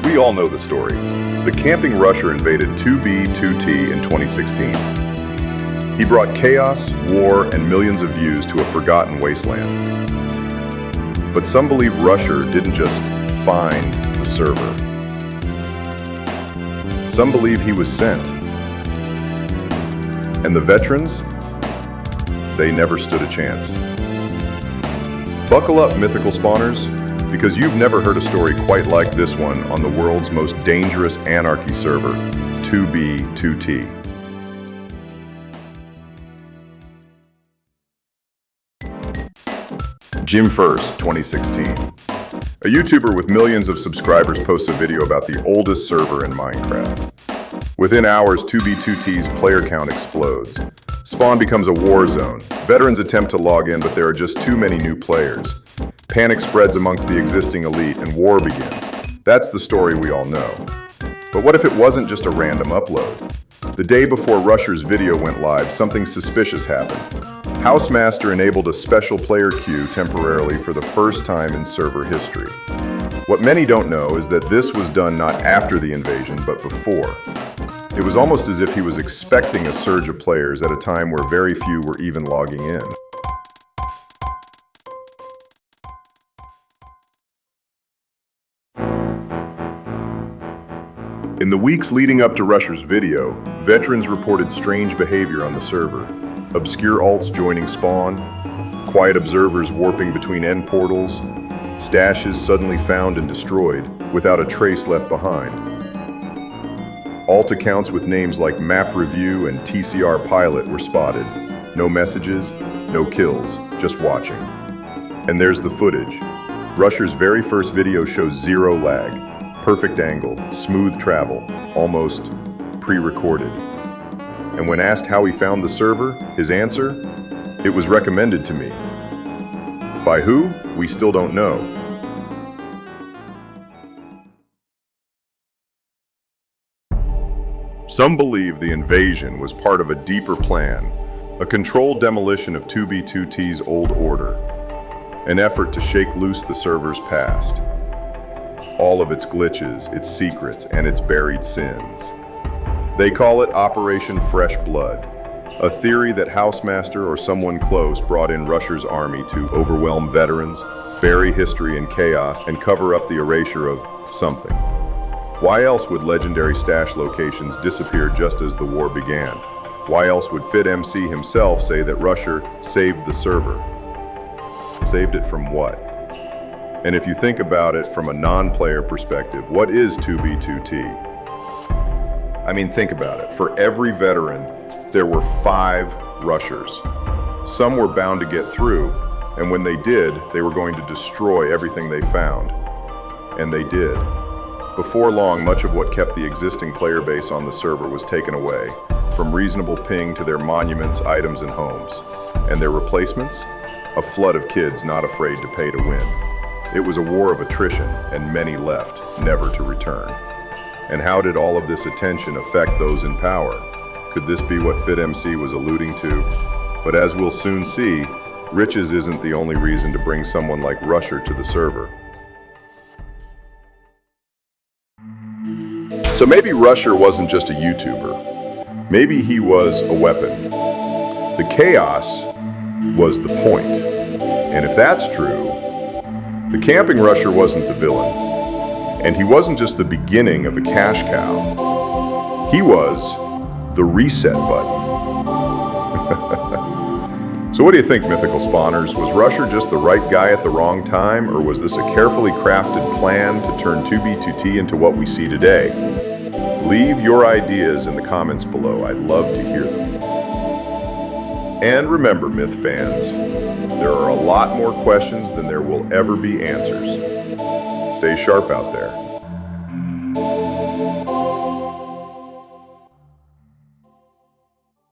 We all know the story. The Camping Rusher invaded 2B2T in 2016. He brought chaos, war, and millions of views to a forgotten wasteland. But some believe Rusher didn't just find the server. Some believe he was sent. And the veterans? They never stood a chance. Buckle up, Mythical Spawners, because you've never heard a story quite like this one on the world's most dangerous anarchy server, 2B2T. June 1st, 2016. A YouTuber with millions of subscribers posts a video about the oldest server in Minecraft. Within hours, 2B2T's player count explodes. Spawn becomes a war zone. Veterans attempt to log in, but there are just too many new players. Panic spreads amongst the existing elite, and war begins. That's the story we all know. But what if it wasn't just a random upload? The day before Rusher's video went live, something suspicious happened. Housemaster enabled a special player queue temporarily for the first time in server history. What many don't know is that this was done not after the invasion, but before. It was almost as if he was expecting a surge of players at a time where very few were even logging in. In the weeks leading up to Rusher's video, veterans reported strange behavior on the server. Obscure alts joining Spawn, quiet observers warping between end portals, stashes suddenly found and destroyed without a trace left behind. Alt accounts with names like Map Review and TCR Pilot were spotted. No messages, no kills, just watching. And there's the footage. Rusher's very first video shows zero lag, perfect angle, smooth travel, almost pre-recorded. And when asked how he found the server, his answer? It was recommended to me. By who? We still don't know. Some believe the invasion was part of a deeper plan, a controlled demolition of 2B2T's old order, an effort to shake loose the server's past, all of its glitches, its secrets, and its buried sins. They call it Operation Fresh Blood, a theory that Housemaster or someone close brought in Rusher's army to overwhelm veterans, bury history in chaos, and cover up the erasure of something. Why else would legendary stash locations disappear just as the war began? Why else would FitMC himself say that Rusher saved the server? Saved it from what? And if you think about it from a non-player perspective, what is 2B2T? I mean, think about it. For every veteran, there were 5 Rushers. Some were bound to get through, and when they did, they were going to destroy everything they found. And they did. Before long, much of what kept the existing player base on the server was taken away, from reasonable ping to their monuments, items, and homes. And their replacements? A flood of kids not afraid to pay to win. It was a war of attrition, and many left, never to return. And how did all of this attention affect those in power? Could this be what FitMC was alluding to? But as we'll soon see, riches isn't the only reason to bring someone like Rusher to the server. So maybe Rusher wasn't just a YouTuber. Maybe he was a weapon. The chaos was the point. And if that's true, the Camping Rusher wasn't the villain. And he wasn't just the beginning of a cash cow. He was the reset button. So what do you think, Mythical Spawners? Was Rusher just the right guy at the wrong time, or was this a carefully crafted plan to turn 2B2T into what we see today? Leave your ideas in the comments below. I'd love to hear them. And remember, Myth fans, there are a lot more questions than there will ever be answers. Stay sharp out there.